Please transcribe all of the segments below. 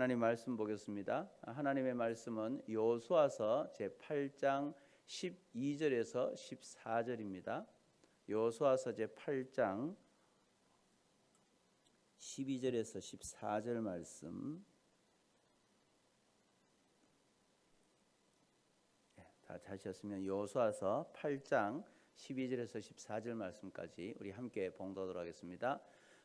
하나님 말씀 보겠습니다. 하나님의 말씀은 여호수아서 제8장 12절에서 14절입니다. 여호수아서 제8장 12절에서 14절 말씀. 다 하셨으면 여호수아서 8장 12절에서 14절 말씀까지 우리 함께 봉독하도록 하겠습니다.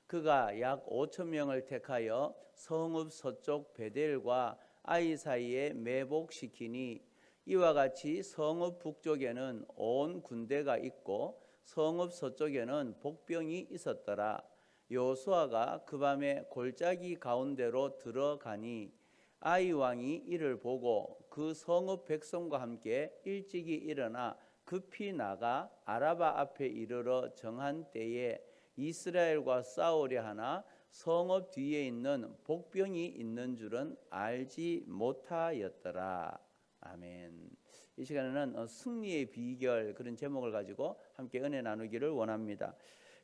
그가 약 5천 명을 택하여 성읍 서쪽 베델과 아이 사이에 매복시키니 이와 같이 성읍 북쪽에는 온 군대가 있고 성읍 서쪽에는 복병이 있었더라. 여호수아가 그 밤에 골짜기 가운데로 들어가니 아이 왕이 이를 보고 그 성읍 백성과 함께 일찍이 일어나 급히 나가 아라바 앞에 이르러 정한 때에 이스라엘과 싸우려 하나 성읍 뒤에 있는 복병이 있는 줄은 알지 못하였더라. 아멘. 이 시간에는 승리의 비결 그런 제목을 가지고 함께 은혜 나누기를 원합니다.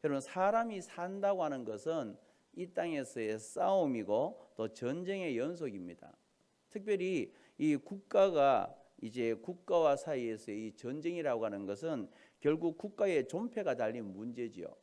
여러분, 사람이 산다고 하는 것은 이 땅에서의 싸움이고 또 전쟁의 연속입니다. 특별히 이 국가가 이제 국가와 사이에서의 이 전쟁이라고 하는 것은 결국 국가의 존폐가 달린 문제지요.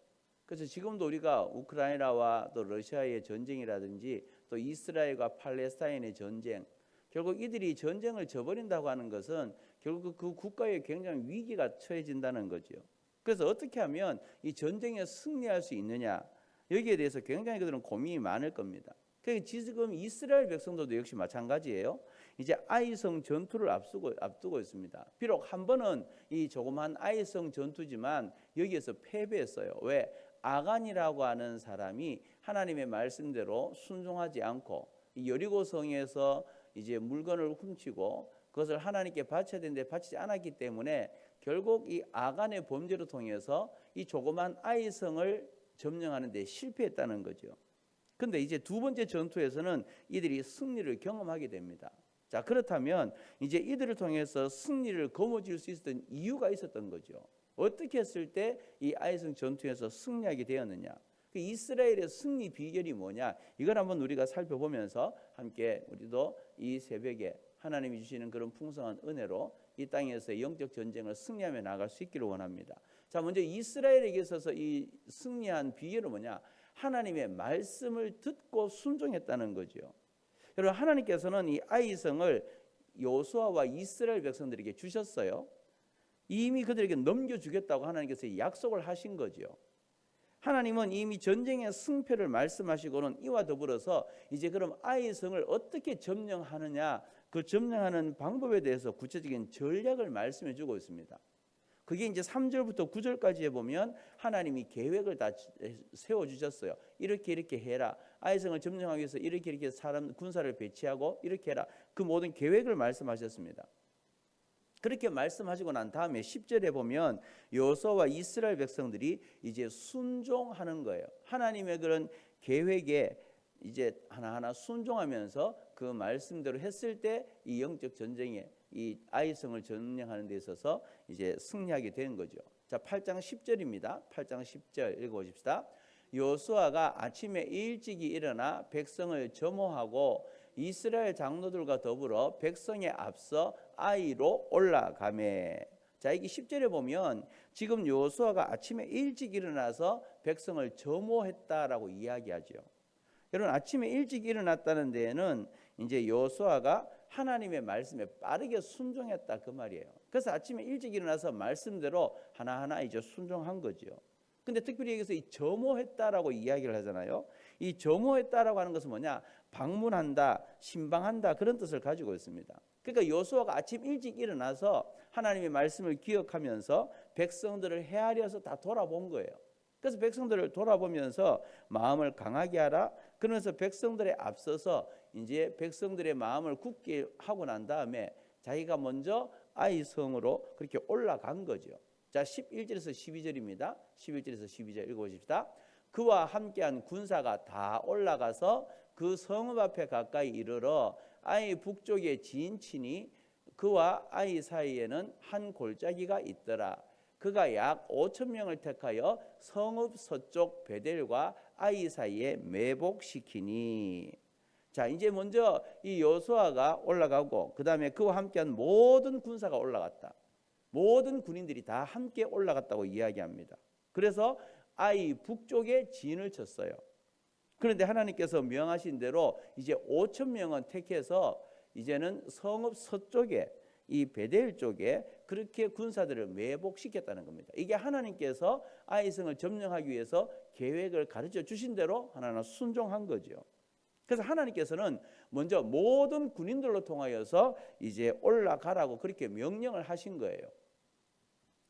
그래서 지금도 우리가 우크라이나와 또 러시아의 전쟁이라든지 또 이스라엘과 팔레스타인의 전쟁, 결국 이들이 전쟁을 저버린다고 하는 것은 결국 그 국가에 굉장히 위기가 처해진다는 거죠. 그래서 어떻게 하면 이 전쟁에 승리할 수 있느냐, 여기에 대해서 굉장히 그들은 고민이 많을 겁니다. 그러니까 지금 이스라엘 백성들도 역시 마찬가지예요. 이제 아이성 전투를 앞두고 있습니다. 비록 한 번은 이 조그만 아이성 전투지만 여기에서 패배했어요. 왜? 아간이라고 하는 사람이 하나님의 말씀대로 순종하지 않고 이 여리고성에서 이제 물건을 훔치고 그것을 하나님께 바쳐야 되는데 바치지 않았기 때문에 결국 이 아간의 범죄를 통해서 이 조그만 아이성을 점령하는 데 실패했다는 거죠. 그런데 이제 두 번째 전투에서는 이들이 승리를 경험하게 됩니다. 자, 그렇다면 이제 이들을 통해서 승리를 거머쥘 수 있었던 이유가 있었던 거죠. 어떻게 했을 때 이 아이성 전투에서 승리하게 되었느냐? 그 이스라엘의 승리 비결이 뭐냐? 이걸 한번 우리가 살펴보면서 함께 우리도 이 새벽에 하나님이 주시는 그런 풍성한 은혜로 이 땅에서 영적 전쟁을 승리하며 나갈 수 있기를 원합니다. 자, 먼저 이스라엘에게 있어서 이 승리한 비결은 뭐냐? 하나님의 말씀을 듣고 순종했다는 거죠. 여러분, 하나님께서는 이 아이성을 여호수아와 이스라엘 백성들에게 주셨어요. 이미 그들에게 넘겨주겠다고 하나님께서 약속을 하신 거죠. 하나님은 이미 전쟁의 승패를 말씀하시고는 이와 더불어서 이제 그럼 아이성을 어떻게 점령하느냐, 그 점령하는 방법에 대해서 구체적인 전략을 말씀해 주고 있습니다. 그게 이제 3절부터 9절까지에 보면 하나님이 계획을 다 세워주셨어요. 이렇게 해라. 아이성을 점령하기 위해서 이렇게 사람 군사를 배치하고 이렇게 해라. 그 모든 계획을 말씀하셨습니다. 그렇게 말씀하시고 난 다음에 10절에 보면 여호수아와 이스라엘 백성들이 이제 순종하는 거예요. 하나님의 그런 계획에 이제 하나하나 순종하면서 그 말씀대로 했을 때 이 영적 전쟁에 이 아이성을 점령하는 데 있어서 이제 승리하게 된 거죠. 자, 8장 10절입니다. 8장 10절 읽어보십시다. 여호수아가 아침에 일찍이 일어나 백성을 점호하고 이스라엘 장로들과 더불어 백성에 앞서 아이로 올라가매. 자, 이게 10절에 보면 지금 여호수아가 아침에 일찍 일어나서 백성을 점호했다라고 이야기하죠. 여러분, 아침에 일찍 일어났다는 데에는 이제 여호수아가 하나님의 말씀에 빠르게 순종했다 그 말이에요. 그래서 아침에 일찍 일어나서 말씀대로 하나하나 이제 순종한 거죠. 근데 특별히 여기서 이 점호했다라고 이야기를 하잖아요. 이 점호했다라고 하는 것은 뭐냐? 방문한다, 신방한다 그런 뜻을 가지고 있습니다. 그러니까 여호수아가 아침 일찍 일어나서 하나님의 말씀을 기억하면서 백성들을 헤아려서 다 돌아본 거예요. 그래서 백성들을 돌아보면서 마음을 강하게 하라. 그러면서 백성들에 앞서서 이제 백성들의 마음을 굳게 하고 난 다음에 자기가 먼저 아이성으로 그렇게 올라간 거죠. 자, 11절에서 12절입니다. 11절에서 12절 읽어보십시다. 그와 함께한 군사가 다 올라가서 그 성읍 앞에 가까이 이르러 아이 북쪽에 진치니 그와 아이 사이에는 한 골짜기가 있더라. 그가 약 5천 명을 택하여 성읍 서쪽 베델과 아이 사이에 매복시키니. 자, 이제 먼저 이 여호수아가 올라가고 그 다음에 그와 함께한 모든 군사가 올라갔다. 모든 군인들이 다 함께 올라갔다고 이야기합니다. 그래서 아이 북쪽에 진을 쳤어요. 그런데 하나님께서 명하신 대로 이제 5천 명은 택해서 이제는 성읍 서쪽에 이 베델 쪽에 그렇게 군사들을 매복시켰다는 겁니다. 이게 하나님께서 아이성을 점령하기 위해서 계획을 가르쳐 주신 대로 하나는 순종한 거죠. 그래서 하나님께서는 먼저 모든 군인들로 통하여서 이제 올라가라고 그렇게 명령을 하신 거예요.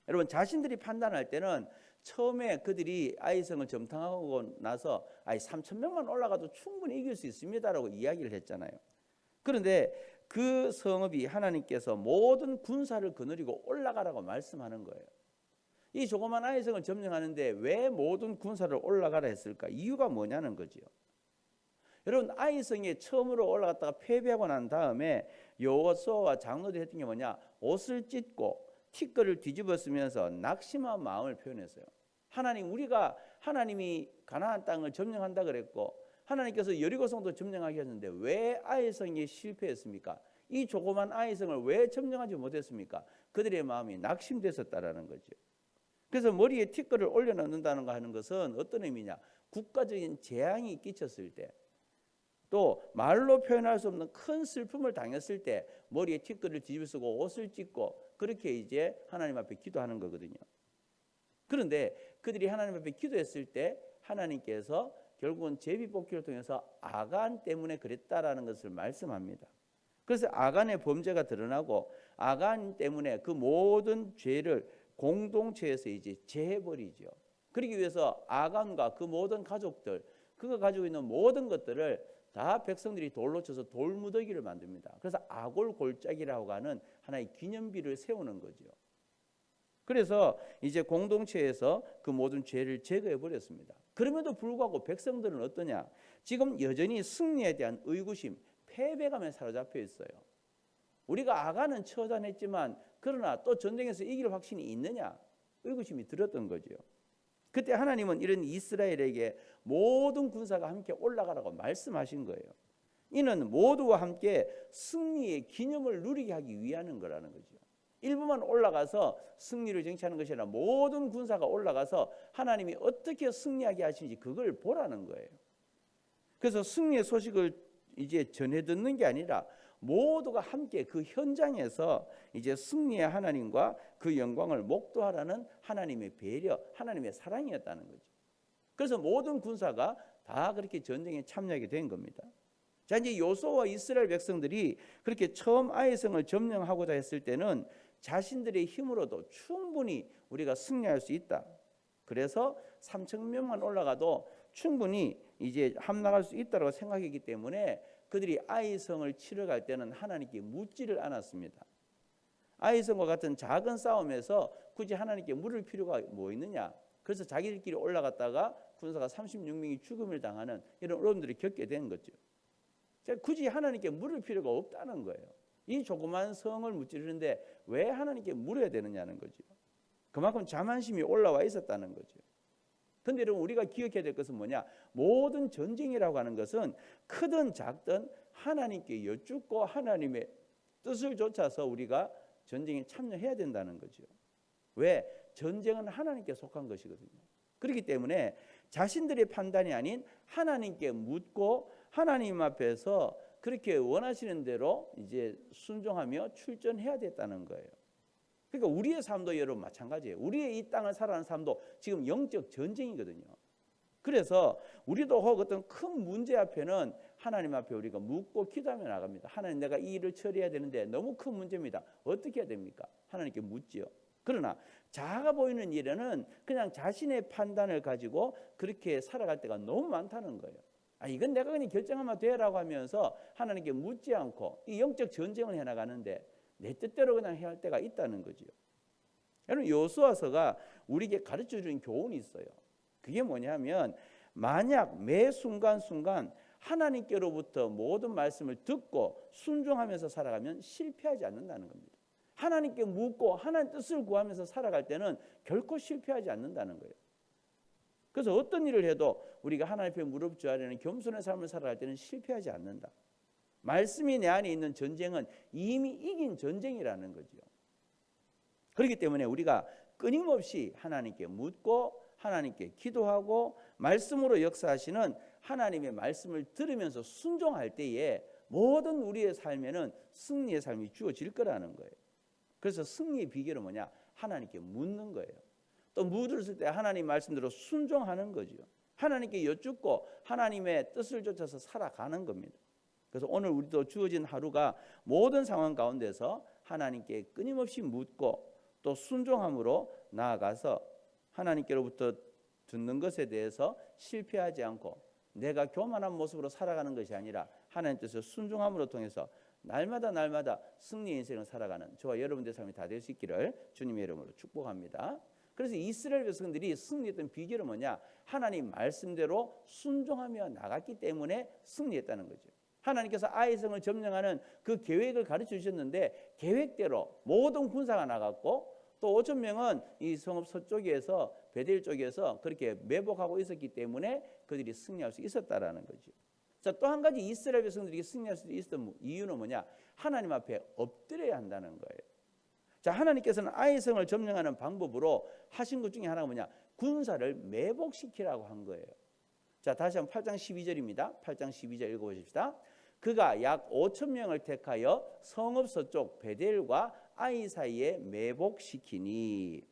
여러분, 자신들이 판단할 때는 처음에 그들이 아이성을 점령하고 나서 3천 명만 올라가도 충분히 이길 수 있습니다라고 이야기를 했잖아요. 그런데 그 성읍이 하나님께서 모든 군사를 거느리고 올라가라고 말씀하는 거예요. 이 조그만 아이성을 점령하는데 왜 모든 군사를 올라가라 했을까? 이유가 뭐냐는 거죠. 여러분, 아이성에 처음으로 올라갔다가 패배하고 난 다음에 여호수아와 장로들이 했던 게 뭐냐? 옷을 찢고 티끌을 뒤집어 쓰면서 낙심한 마음을 표현했어요. 하나님, 우리가 하나님이 가나안 땅을 점령한다 그랬고 하나님께서 여리고성도 점령하게 했는데 왜 아이성이 실패했습니까? 이 조그만 아이성을 왜 점령하지 못했습니까? 그들의 마음이 낙심됐었다라는 거죠. 그래서 머리에 티끌을 올려놓는다는 거 하는 것은 어떤 의미냐? 국가적인 재앙이 끼쳤을 때, 또 말로 표현할 수 없는 큰 슬픔을 당했을 때 머리에 티끌을 뒤집어 쓰고 옷을 찢고 그렇게 이제 하나님 앞에 기도하는 거거든요. 그런데 그들이 하나님 앞에 기도했을 때 하나님께서 결국은 제비뽑기를 통해서 아간 때문에 그랬다라는 것을 말씀합니다. 그래서 아간의 범죄가 드러나고 아간 때문에 그 모든 죄를 공동체에서 이제 제해버리죠. 그러기 위해서 아간과 그 모든 가족들, 그가 가지고 있는 모든 것들을 다 백성들이 돌로 쳐서 돌무더기를 만듭니다. 그래서 아골골짜기라고 하는 하나의 기념비를 세우는 거죠. 그래서 이제 공동체에서 그 모든 죄를 제거해 버렸습니다. 그럼에도 불구하고 백성들은 어떠냐? 지금 여전히 승리에 대한 의구심, 패배감에 사로잡혀 있어요. 우리가 아간은 처단했지만 그러나 또 전쟁에서 이길 확신이 있느냐? 의구심이 들었던 거죠. 그때 하나님은 이런 이스라엘에게 모든 군사가 함께 올라가라고 말씀하신 거예요. 이는 모두와 함께 승리의 기념을 누리게 하기 위한 거라는 거죠. 일부만 올라가서 승리를 쟁취하는 것이 아니라 모든 군사가 올라가서 하나님이 어떻게 승리하게 하시는지 그걸 보라는 거예요. 그래서 승리의 소식을 이제 전해 듣는 게 아니라 모두가 함께 그 현장에서 이제 승리의 하나님과 그 영광을 목도하라는 하나님의 배려, 하나님의 사랑이었다는 거죠. 그래서 모든 군사가 다 그렇게 전쟁에 참여하게 된 겁니다. 자, 이제 여호수아와 이스라엘 백성들이 그렇게 처음 아이성을 점령하고자 했을 때는 자신들의 힘으로도 충분히 우리가 승리할 수 있다. 그래서 3천 명만 올라가도 충분히 이제 함락할 수 있다고 생각했기 때문에 그들이 아이성을 치러 갈 때는 하나님께 묻지를 않았습니다. 아이성과 같은 작은 싸움에서 굳이 하나님께 물을 필요가 뭐 있느냐? 그래서 자기들끼리 올라갔다가 군사가 36명이 죽음을 당하는 이런 어려움들을 겪게 된 거죠. 굳이 하나님께 물을 필요가 없다는 거예요. 이 조그만 성을 무찌르는데 왜 하나님께 물어야 되느냐는 거죠. 그만큼 자만심이 올라와 있었다는 거죠. 그런데 여러분, 우리가 기억해야 될 것은 뭐냐? 모든 전쟁이라고 하는 것은 크든 작든 하나님께 여쭙고 하나님의 뜻을 좇아서 우리가 전쟁에 참여해야 된다는 거죠. 왜? 전쟁은 하나님께 속한 것이거든요. 그렇기 때문에 자신들의 판단이 아닌 하나님께 묻고 하나님 앞에서 그렇게 원하시는 대로 이제 순종하며 출전해야 됐다는 거예요. 그러니까 우리의 삶도 여러분 마찬가지예요. 우리의 이 땅을 살아가는 삶도 지금 영적 전쟁이거든요. 그래서 우리도 혹 어떤 큰 문제 앞에는 하나님 앞에 우리가 묻고 기도하며 나갑니다. 하나님, 내가 이 일을 처리해야 되는데 너무 큰 문제입니다. 어떻게 해야 됩니까? 하나님께 묻지요. 그러나 작아 보이는 일에는 그냥 자신의 판단을 가지고 그렇게 살아갈 때가 너무 많다는 거예요. 이건 내가 그냥 결정하면 돼라고 하면서 하나님께 묻지 않고 이 영적 전쟁을 해나가는데 내 뜻대로 그냥 해야 할 때가 있다는 거죠. 여러분, 여호수아서가 우리에게 가르쳐주는 교훈이 있어요. 그게 뭐냐면 만약 매 순간순간 하나님께로부터 모든 말씀을 듣고 순종하면서 살아가면 실패하지 않는다는 겁니다. 하나님께 묻고 하나님 뜻을 구하면서 살아갈 때는 결코 실패하지 않는다는 거예요. 그래서 어떤 일을 해도 우리가 하나님 앞에 무릎 꿇으려는 겸손의 삶을 살아갈 때는 실패하지 않는다. 말씀이 내 안에 있는 전쟁은 이미 이긴 전쟁이라는 거죠. 그렇기 때문에 우리가 끊임없이 하나님께 묻고 하나님께 기도하고 말씀으로 역사하시는 하나님의 말씀을 들으면서 순종할 때에 모든 우리의 삶에는 승리의 삶이 주어질 거라는 거예요. 그래서 승리의 비결은 뭐냐? 하나님께 묻는 거예요. 또 묻을 때 하나님 말씀대로 순종하는 거죠. 하나님께 여쭙고 하나님의 뜻을 쫓아서 살아가는 겁니다. 그래서 오늘 우리도 주어진 하루가 모든 상황 가운데서 하나님께 끊임없이 묻고 또 순종함으로 나아가서 하나님께로부터 듣는 것에 대해서 실패하지 않고 내가 교만한 모습으로 살아가는 것이 아니라 하나님 뜻을 순종함으로 통해서 날마다 승리의 인생을 살아가는 저와 여러분들의 삶이 다 될 수 있기를 주님의 이름으로 축복합니다. 그래서 이스라엘 백성들이 승리했던 비결은 뭐냐? 하나님 말씀대로 순종하며 나갔기 때문에 승리했다는 거죠. 하나님께서 아이성을 점령하는 그 계획을 가르쳐 주셨는데 계획대로 모든 군사가 나갔고 또 5천 명은 이 성읍 서쪽에서 베델 쪽에서 그렇게 매복하고 있었기 때문에 그들이 승리할 수 있었다라는 거죠. 자, 또 한 가지 이스라엘 백성들이 승리할 수 있었던 이유는 뭐냐? 하나님 앞에 엎드려야 한다는 거예요. 자, 하나님께서는 아이성을 점령하는 방법으로 하신 것 중에 하나가 뭐냐? 군사를 매복시키라고 한 거예요. 자, 다시 한번 8장 12절입니다. 8장 12절 읽어보십시다. 그가 약 5천 명을 택하여 성읍 서쪽 베델과 아이 사이에 매복시키니.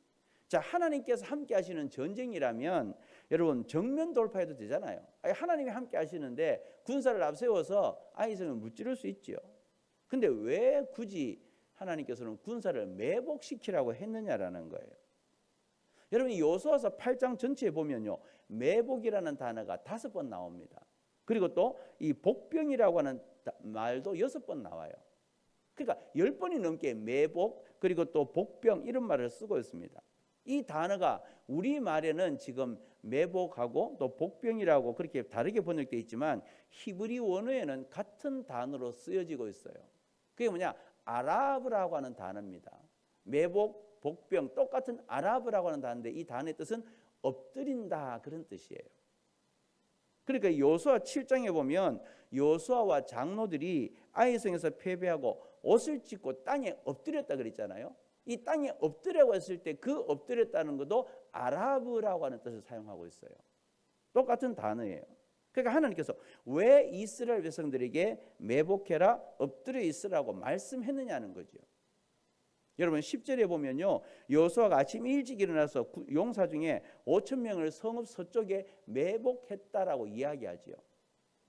자, 하나님께서 함께 하시는 전쟁이라면 여러분 정면 돌파해도 되잖아요. 하나님이 함께 하시는데 군사를 앞세워서 아이성을 무찌를 수 있죠. 근데 왜 굳이 하나님께서는 군사를 매복시키라고 했느냐라는 거예요. 여러분 여호수아서 8장 전체에 보면요, 매복이라는 단어가 5번 나옵니다. 그리고 또 이 복병이라고 하는 말도 6번 나와요. 그러니까 10번이 넘게 매복 그리고 또 복병 이런 말을 쓰고 있습니다. 이 단어가 우리말에는 지금 매복하고 또 복병이라고 그렇게 다르게 번역되어 있지만 히브리 원어에는 같은 단어로 쓰여지고 있어요. 그게 뭐냐? 아라브라고 하는 단어입니다. 매복, 복병 똑같은 아라브라고 하는 단어인데 이 단어의 뜻은 엎드린다 그런 뜻이에요. 그러니까 여호수아 7장에 보면 여호수아와 장로들이 아이성에서 패배하고 옷을 찢고 땅에 엎드렸다 그랬잖아요. 이 땅에 엎드려고 했을 때 그 엎드렸다는 것도 아라브라고 하는 뜻을 사용하고 있어요. 똑같은 단어예요. 그러니까 하나님께서 왜 이스라엘 백성들에게 매복해라 엎드려 있으라고 말씀했느냐는 거죠. 여러분 10절에 보면요, 여호수아가 아침 일찍 일어나서 용사 중에 5천 명을 성읍 서쪽에 매복했다라고 이야기하지요.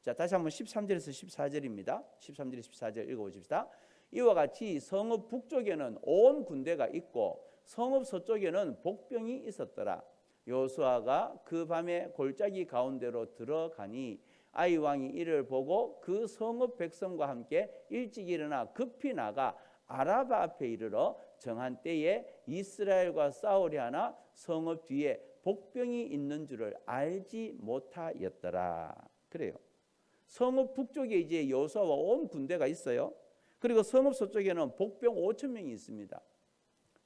자, 다시 한번 13절에서 14절입니다. 13절에서 14절 읽어보십시다. 이와 같이 성읍 북쪽에는 온 군대가 있고 성읍 서쪽에는 복병이 있었더라. 여호수아가 그 밤에 골짜기 가운데로 들어가니 아이 왕이 이를 보고 그 성읍 백성과 함께 일찍 일어나 급히 나가 아라바 앞에 이르러 정한 때에 이스라엘과 싸우려 하나 성읍 뒤에 복병이 있는 줄을 알지 못하였더라. 그래요. 성읍 북쪽에 이제 여호수아와 온 군대가 있어요. 그리고 성읍 서쪽에는 복병 5천 명이 있습니다.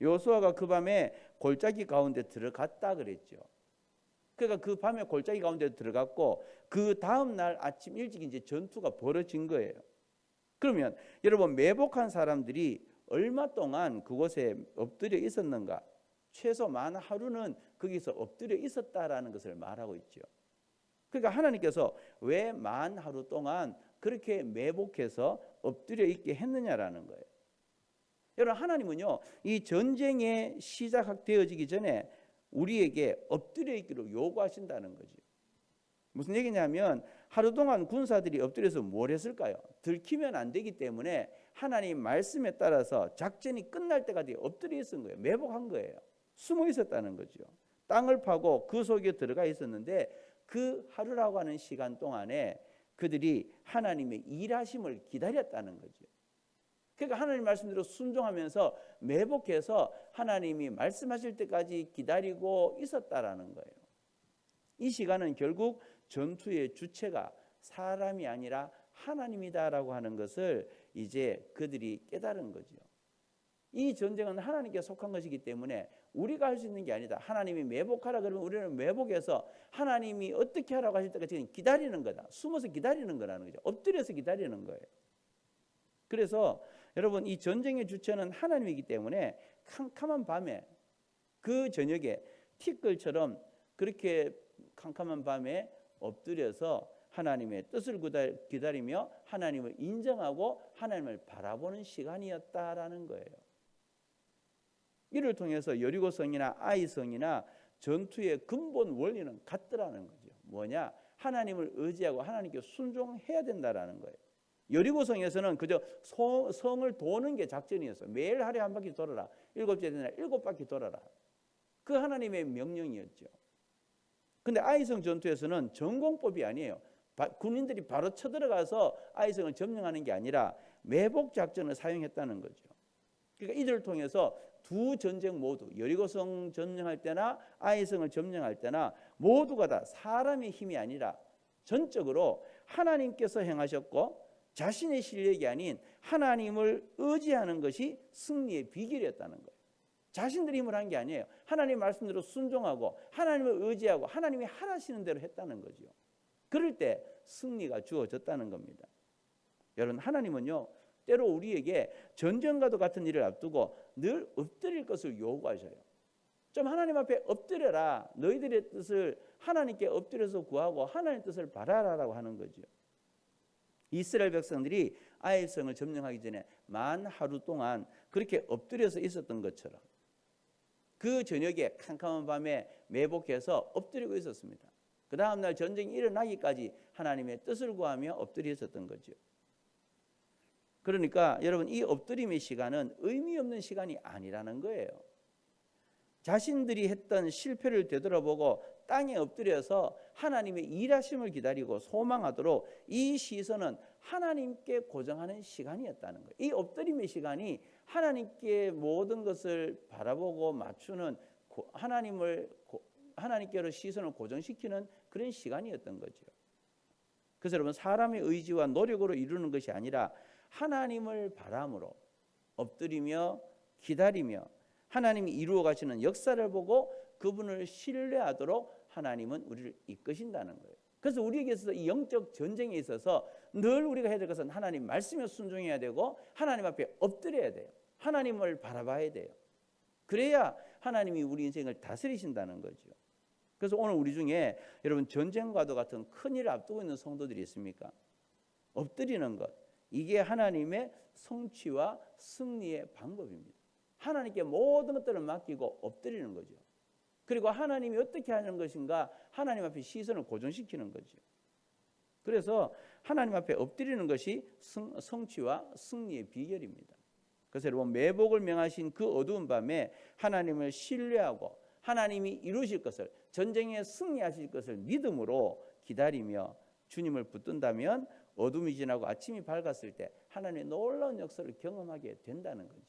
여호수아가 그 밤에 골짜기 가운데 들어갔다 그랬죠. 그러니까 그 밤에 골짜기 가운데 들어갔고 그 다음 날 아침 일찍 이제 전투가 벌어진 거예요. 그러면 여러분 매복한 사람들이 얼마 동안 그곳에 엎드려 있었는가? 최소 만 하루는 거기서 엎드려 있었다라는 것을 말하고 있죠. 그러니까 하나님께서 왜 만 하루 동안 그렇게 매복해서 엎드려 있게 했느냐라는 거예요. 여러분 하나님은요, 이 전쟁에 시작되어지기 전에 우리에게 엎드려 있기로 요구하신다는 거죠. 무슨 얘기냐면 하루 동안 군사들이 엎드려서 뭘 했을까요? 들키면 안 되기 때문에 하나님 말씀에 따라서 작전이 끝날 때까지 엎드려 있은 거예요. 매복한 거예요. 숨어 있었다는 거죠. 땅을 파고 그 속에 들어가 있었는데 그 하루라고 하는 시간 동안에 그들이 하나님의 일하심을 기다렸다는 거죠. 그러니까 하나님 말씀대로 순종하면서 매복해서 하나님이 말씀하실 때까지 기다리고 있었다라는 거예요. 이 시간은 결국 전투의 주체가 사람이 아니라 하나님이다라고 하는 것을 이제 그들이 깨달은 거죠. 이 전쟁은 하나님께 속한 것이기 때문에 우리가 할 수 있는 게 아니다. 하나님이 매복하라 그러면 우리는 매복해서 하나님이 어떻게 하라고 하실 때까지 기다리는 거다. 숨어서 기다리는 거라는 거죠. 엎드려서 기다리는 거예요. 그래서 여러분, 이 전쟁의 주체는 하나님이기 때문에 캄캄한 밤에, 그 저녁에 티끌처럼 그렇게 캄캄한 밤에 엎드려서 하나님의 뜻을 기다리며 하나님을 인정하고 하나님을 바라보는 시간이었다라는 거예요. 이를 통해서 여리고성이나 아이성이나 전투의 근본 원리는 같더라는 거죠. 뭐냐? 하나님을 의지하고 하나님께 순종해야 된다라는 거예요. 여리고성에서는 그저 성을 도는 게 작전이었어요. 매일 하루에 한 바퀴 돌아라. 7째 되나 7바퀴 돌아라. 그 하나님의 명령이었죠. 근데 아이성 전투에서는 전공법이 아니에요. 군인들이 바로 쳐들어가서 아이성을 점령하는 게 아니라 매복 작전을 사용했다는 거죠. 그러니까 이들을 통해서 두 전쟁 모두, 여리고성 점령할 때나 아이성을 점령할 때나 모두가 다 사람의 힘이 아니라 전적으로 하나님께서 행하셨고 자신의 실력이 아닌 하나님을 의지하는 것이 승리의 비결이었다는 거예요. 자신들의 힘을 한 게 아니에요. 하나님 말씀대로 순종하고 하나님을 의지하고 하나님이 하라시는 대로 했다는 거죠. 그럴 때 승리가 주어졌다는 겁니다. 여러분, 하나님은요, 때로 우리에게 전쟁과도 같은 일을 앞두고 늘 엎드릴 것을 요구하셔요. 좀 하나님 앞에 엎드려라. 너희들의 뜻을 하나님께 엎드려서 구하고 하나님의 뜻을 바라라라고 하는 거죠. 이스라엘 백성들이 아이성을 점령하기 전에 만 하루 동안 그렇게 엎드려서 있었던 것처럼 그 저녁에 캄캄한 밤에 매복해서 엎드리고 있었습니다. 그 다음날 전쟁이 일어나기까지 하나님의 뜻을 구하며 엎드려 있었던 거죠. 그러니까 여러분, 이 엎드림의 시간은 의미 없는 시간이 아니라는 거예요. 자신들이 했던 실패를 되돌아보고 땅에 엎드려서 하나님의 일하심을 기다리고 소망하도록 이 시선은 하나님께 고정하는 시간이었다는 거예요. 이 엎드림의 시간이 하나님께 모든 것을 바라보고 맞추는 하나님께로 시선을 고정시키는 그런 시간이었던 거죠. 그래서 여러분, 사람의 의지와 노력으로 이루는 것이 아니라 하나님을 바람으로 엎드리며 기다리며 하나님이 이루어 가시는 역사를 보고 그분을 신뢰하도록 하나님은 우리를 이끄신다는 거예요. 그래서 우리에게 있어서 이 영적 전쟁에 있어서 늘 우리가 해야 될 것은 하나님 말씀에 순종해야 되고 하나님 앞에 엎드려야 돼요. 하나님을 바라봐야 돼요. 그래야 하나님이 우리 인생을 다스리신다는 거죠. 그래서 오늘 우리 중에 여러분, 전쟁과도 같은 큰 일을 앞두고 있는 성도들이 있습니까? 엎드리는 것, 이게 하나님의 성취와 승리의 방법입니다. 하나님께 모든 것들을 맡기고 엎드리는 거죠. 그리고 하나님이 어떻게 하는 것인가 하나님 앞에 시선을 고정시키는 거죠. 그래서 하나님 앞에 엎드리는 것이 성취와 승리의 비결입니다. 그래서 여러분, 매복을 명하신 그 어두운 밤에 하나님을 신뢰하고 하나님이 이루실 것을, 전쟁에 승리하실 것을 믿음으로 기다리며 주님을 붙든다면 어둠이 지나고 아침이 밝았을 때 하나님의 놀라운 역사를 경험하게 된다는 거죠.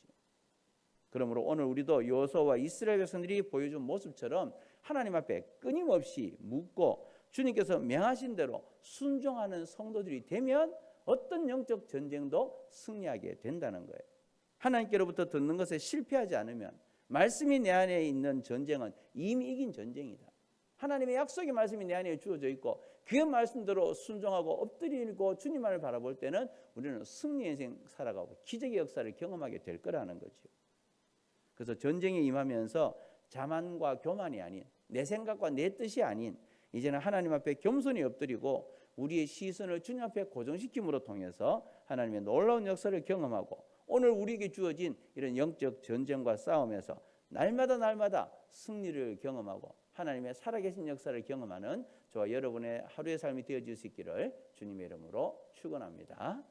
그러므로 오늘 우리도 여호수아와 이스라엘 백성들이 보여준 모습처럼 하나님 앞에 끊임없이 묻고 주님께서 명하신 대로 순종하는 성도들이 되면 어떤 영적 전쟁도 승리하게 된다는 거예요. 하나님께로부터 듣는 것에 실패하지 않으면 말씀이 내 안에 있는 전쟁은 이미 이긴 전쟁이다. 하나님의 약속의 말씀이 내 안에 주어져 있고 그 말씀대로 순종하고 엎드리고 주님만을 바라볼 때는 우리는 승리의 인생 살아가고 기적의 역사를 경험하게 될 거라는 거죠. 그래서 전쟁에 임하면서 자만과 교만이 아닌, 내 생각과 내 뜻이 아닌, 이제는 하나님 앞에 겸손히 엎드리고 우리의 시선을 주님 앞에 고정시킴으로 통해서 하나님의 놀라운 역사를 경험하고 오늘 우리에게 주어진 이런 영적 전쟁과 싸움에서 날마다 승리를 경험하고 하나님의 살아계신 역사를 경험하는 저와 여러분의 하루의 삶이 되어질 수 있기를 주님의 이름으로 축원합니다.